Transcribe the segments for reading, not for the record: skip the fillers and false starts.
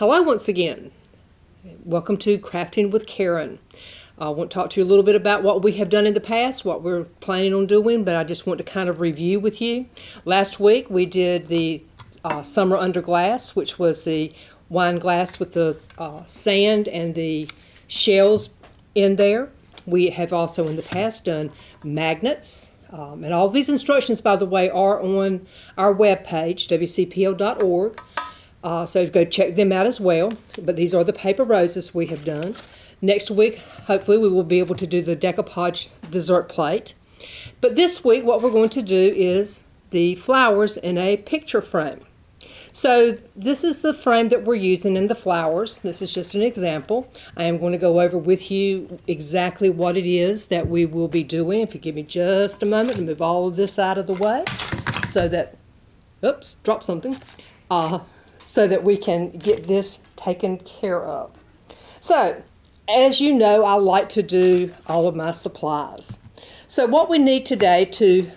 Hello once again. Welcome to Crafting with Karen. I want to talk to you a little bit about what we have done in the past, what we're planning on doing, but I just want to kind of review with you. Last week we did the Summer Under Glass, which was the wine glass with the sand and the shells in there. We have also in the past done magnets. And all these instructions, by the way, are on our webpage, wcpl.org. So go check them out as well. But these are the paper roses we have done. Next week, hopefully, we will be able to do the decoupage dessert plate. But this week, what we're going to do is the flowers in a picture frame. So this is the frame that we're using in the flowers. This is just an example. I am going to go over with you exactly what it is that we will be doing. If you give me just a moment to move all of this out of the way so that, oops, drop something. So that we can get this taken care of. So, as you know, I like to do all of my supplies. So what we need today to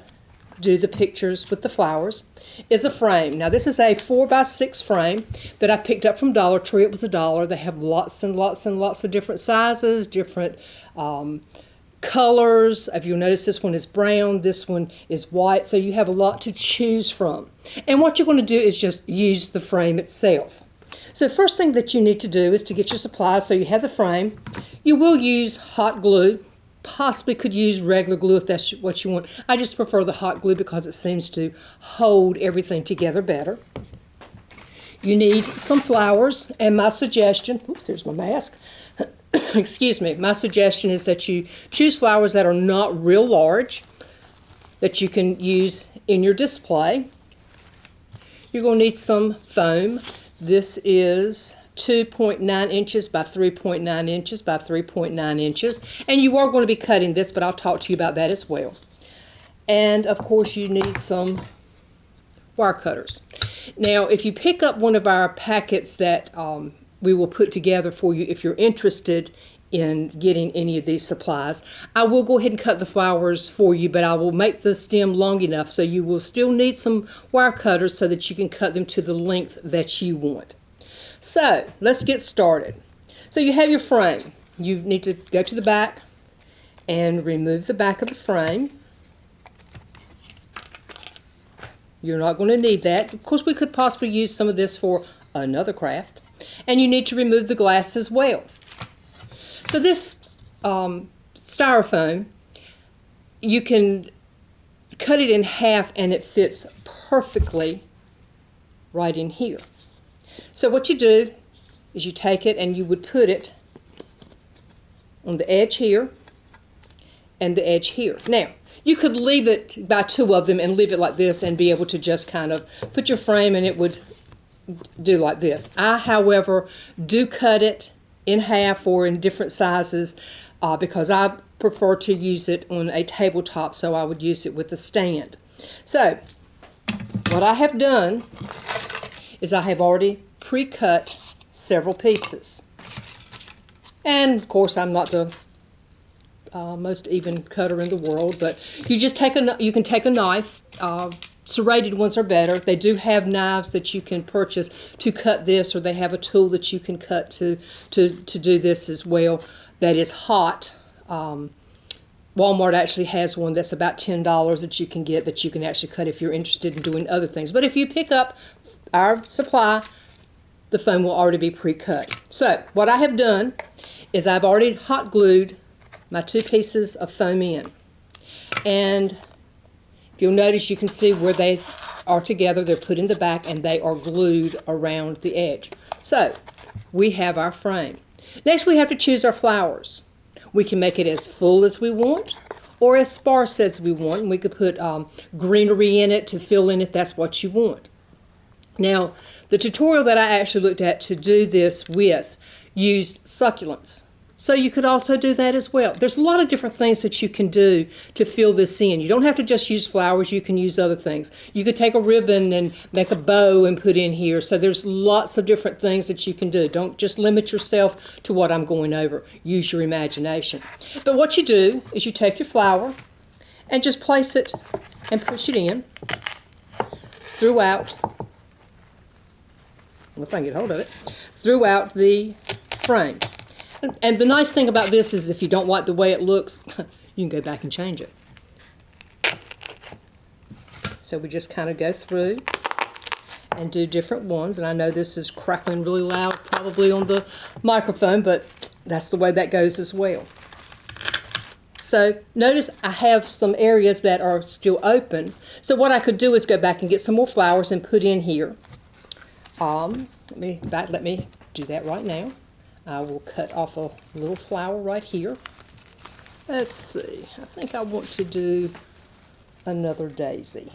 do the pictures with the flowers is a frame. Now this is a 4x6 frame that I picked up from Dollar Tree. It was $1. They have lots and lots and lots of different sizes, different colors. If you'll notice, this one is brown, this one is white, so you have a lot to choose from. And what you're going to do is just use the frame itself. So the first thing that you need to do is to get your supplies. So you have the frame. You will use hot glue. Possibly could use regular glue if that's what you want. I just prefer the hot glue because it seems to hold everything together better. You need some flowers, and my suggestion, oops, there's my mask. Excuse me, my suggestion is that you choose flowers that are not real large, that you can use in your display. You're going to need some foam. This is 2.9 inches by 3.9 inches by 3.9 inches. And you are going to be cutting this, but I'll talk to you about that as well. And of course you need some wire cutters. Now if you pick up one of our packets that we will put together for you if you're interested in getting any of these supplies, I will go ahead and cut the flowers for you, but I will make the stem long enough so you will still need some wire cutters so that you can cut them to the length that you want. So let's get started. So you have your frame. You need to go to the back and remove the back of the frame. You're not going to need that. Of course, we could possibly use some of this for another craft. And you need to remove the glass as well. So this styrofoam, you can cut it in half and it fits perfectly right in here. So what you do is you take it and you would put it on the edge here and the edge here. Now, you could leave it by two of them and leave it like this and be able to just kind of put your frame and it would do like this. I, however, do cut it in half or in different sizes because I prefer to use it on a tabletop, so I would use it with a stand. So, what I have done is I have already pre-cut several pieces. And of course, I'm not the most even cutter in the world, but you just take you can take a knife. Serrated ones are better. They do have knives that you can purchase to cut this, or they have a tool that you can cut to do this as well that is hot. Walmart actually has one that's about $10 that you can get that you can actually cut if you're interested in doing other things. But if you pick up our supply, the foam will already be pre-cut. So what I have done is I've already hot glued my two pieces of foam in. And if you'll notice, you can see where they are together. They're put in the back and they are glued around the edge. So we have our frame. Next we have to choose our flowers. We can make it as full as we want or as sparse as we want. And we could put greenery in it to fill in if that's what you want. Now, the tutorial that I actually looked at to do this with used succulents. So you could also do that as well. There's a lot of different things that you can do to fill this in. You don't have to just use flowers, you can use other things. You could take a ribbon and make a bow and put in here. So there's lots of different things that you can do. Don't just limit yourself to what I'm going over. Use your imagination. But what you do is you take your flower and just place it and push it in throughout. If I can get hold of it, throughout the frame. And the nice thing about this is if you don't like the way it looks, you can go back and change it. So we just kind of go through and do different ones. And I know this is crackling really loud probably on the microphone, but that's the way that goes as well. So notice I have some areas that are still open. So what I could do is go back and get some more flowers and put in here. Let me do that right now. I will cut off a little flower right here. Let's see. I think I want to do another daisy.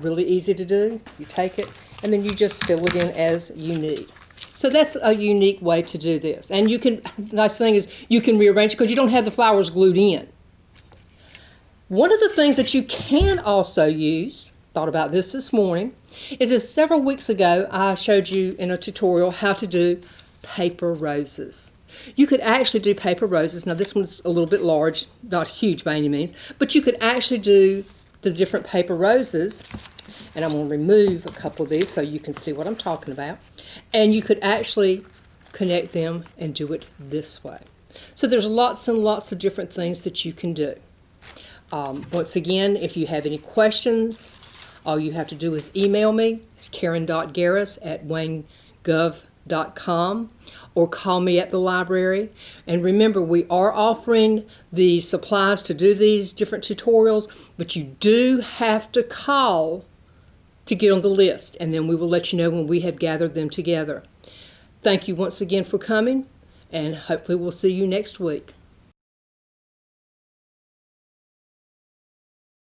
Really easy to do. You take it and then you just fill it in as you need. So that's a unique way to do this. And you can, the nice thing is you can rearrange because you don't have the flowers glued in. One of the things that you can also use, thought about this morning, is that several weeks ago I showed you in a tutorial how to do paper roses. You could actually do paper roses. Now this one's a little bit large, not huge by any means, but you could actually do the different paper roses. And I'm going to remove a couple of these so you can see what I'm talking about. And you could actually connect them and do it this way. So there's lots and lots of different things that you can do. Once again, if you have any questions, all you have to do is email me. It's karen.garris@waynegov.com, or call me at the library. And remember, we are offering the supplies to do these different tutorials, but you do have to call to get on the list, and then we will let you know when we have gathered them together. Thank you once again for coming, and hopefully we'll see you next week.